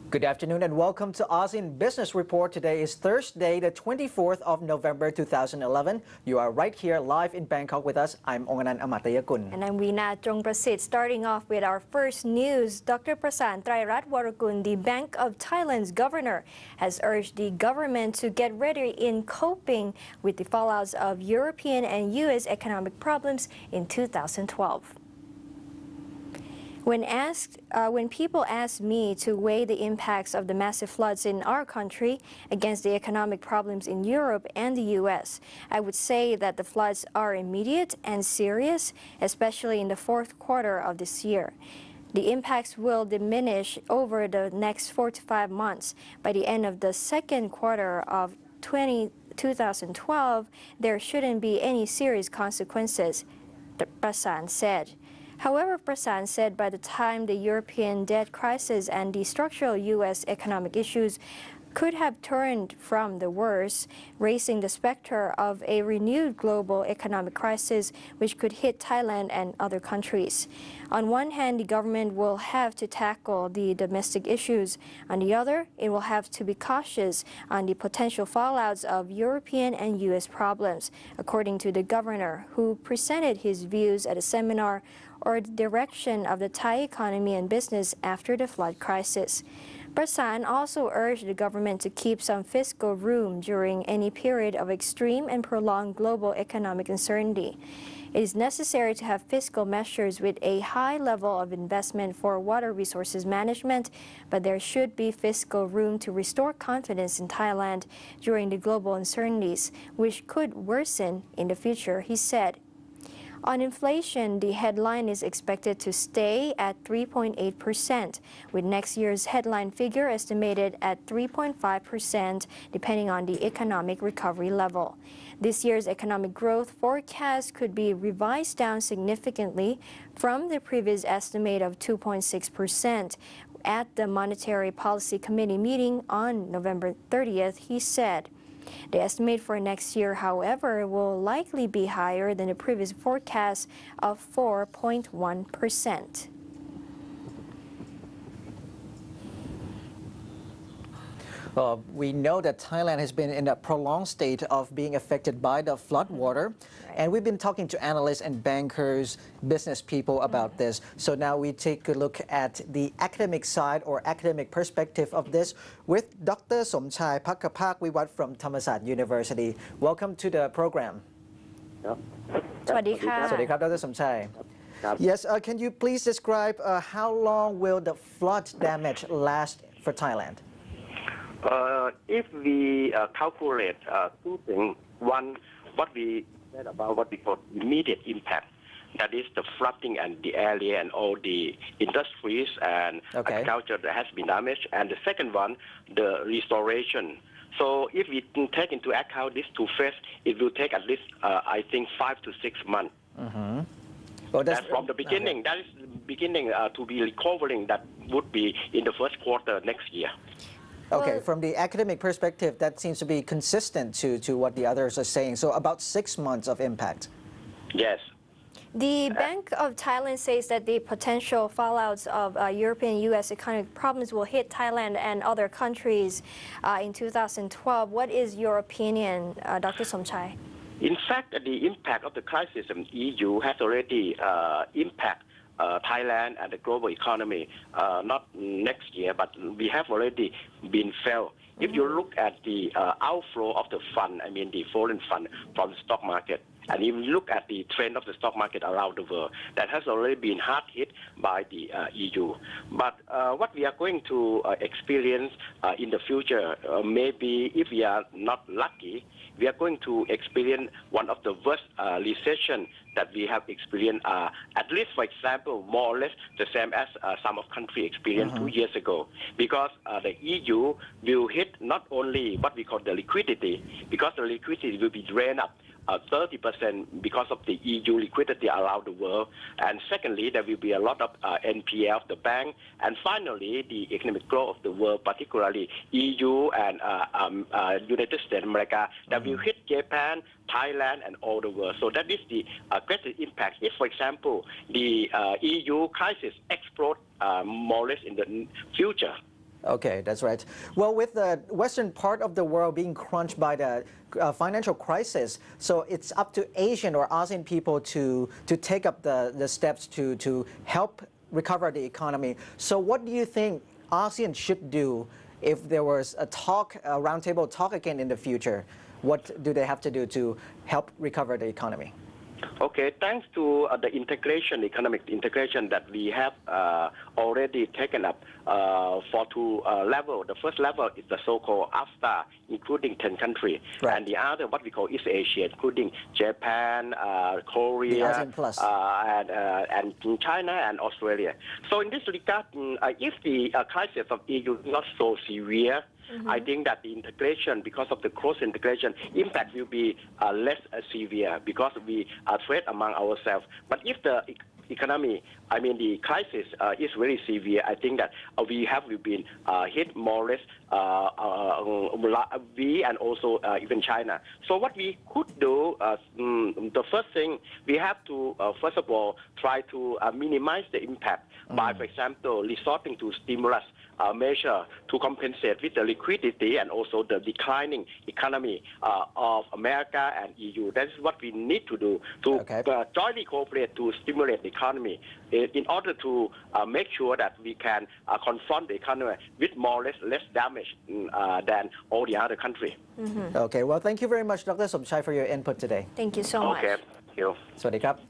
Good afternoon and welcome to ASEAN Business Report. Today is Thursday, the 24th of November 2011. You are right here live in Bangkok with us. I'm Onganan Amatayakun. And I'm Weena Jongprasit. Starting off with our first news, Dr. Prasan Trairatwarakul, the Bank of Thailand's governor, has urged the government to get ready in coping with the fallouts of European and U.S. economic problems in 2012. When people ask me to weigh the impacts of the massive floods in our country against the economic problems in Europe and the U.S., I would say that the floods are immediate and serious, especially in the fourth quarter of this year. The impacts will diminish over the next 4 to 5 months. By the end of the second quarter of 2012, there shouldn't be any serious consequences, Prasan said. However, Prasan said by the time the European debt crisis and the structural U.S. economic issues could have turned from the worst, raising the specter of a renewed global economic crisis which could hit Thailand and other countries. On one hand, the government will have to tackle the domestic issues. On the other, it will have to be cautious on the potential fallouts of European and U.S. problems, according to the governor, who presented his views at a seminar or the direction of the Thai economy and business after the flood crisis. Prasan also urged the government to keep some fiscal room during any period of extreme and prolonged global economic uncertainty. It is necessary to have fiscal measures with a high level of investment for water resources management, but there should be fiscal room to restore confidence in Thailand during the global uncertainties, which could worsen in the future, he said. On inflation, the headline is expected to stay at 3.8%, with next year's headline figure estimated at 3.5%, depending on the economic recovery level. This year's economic growth forecast could be revised down significantly from the previous estimate of 2.6%. At the Monetary Policy Committee meeting on November 30th, he said. The estimate for next year, however, will likely be higher than the previous forecast of 4.1%. We know that Thailand has been in a prolonged state of being affected by the flood water. And we've been talking to analysts and bankers, business people about this. So now we take a look at the academic side or academic perspective of this with Dr.Somjai Phagaphasvivat from Thammasat University. Welcome to the program. Swadee ka. Dr. Somjai. Yes, can you please describe how long will the flood damage last for Thailand? If we calculate two things, one, what we said about what we call immediate impact, that is the flooding and the area and all the industries and agriculture that has been damaged, and the second one, the restoration. So if we take into account these two phases, it will take at least, I think, 5 to 6 months. Well, that's from the beginning. That is the beginning to be recovering. That would be in the first quarter next year. Okay, from the academic perspective, that seems to be consistent to what the others are saying. So about 6 months of impact. Yes. The Bank of Thailand says that the potential fallouts of European and U.S. economic problems will hit Thailand and other countries in 2012. What is your opinion, Dr. Somjai? In fact, the impact of the crisis in EU has already impacted Thailand and the global economy, not next year, but we have already been felt. If you look at the outflow of the fund, I mean the foreign fund from the stock market, and if you look at the trend of the stock market around the world, that has already been hard hit by the EU. But what we are going to experience in the future, maybe if we are not lucky, we are going to experience one of the worst recession that we have experienced, at least, for example, more or less the same as some of countries experienced 2 years ago. Because the EU will hit not only what we call the liquidity, because the liquidity will be drained up 30% because of the EU liquidity around the world. And secondly, there will be a lot of NPL of the bank. And finally, the economic growth of the world, particularly EU and United States of America, that will hit Japan, Thailand, and all the world. So that is the greatest impact. If, for example, the EU crisis explodes more or less in the future, Okay, that's right. Well, with the western part of the world being crunched by the financial crisis, so it's up to Asian or ASEAN people to take up the steps to help recover the economy. So what do you think ASEAN should do if there was a talk, a roundtable talk again in the future? What do they have to do to help recover the economy? Okay, thanks to the integration, economic integration that we have already taken up for two levels. The first level is the so-called AFTA, including 10 countries. Right. And the other, what we call East Asia, including Japan, Korea, and China and Australia. So in this regard, if the crisis of EU is not so severe, I think that the integration, because of the close integration, impact will be less severe because we are trade among ourselves. But if the economy, I mean the crisis is very severe, I think that we have been hit more or less, we and also even China. So what we could do, the first thing, we have to, first of all, try to minimize the impact by, for example, resorting to stimulus measure to compensate with the liquidity and also the declining economy of America and EU. That is what we need to do to jointly cooperate to stimulate the economy in order to make sure that we can confront the economy with more or less damage than all the other countries. Okay, well, thank you very much, Dr. Somjai, for your input today. Thank you so much. Okay, thank you. สวัสดีครับ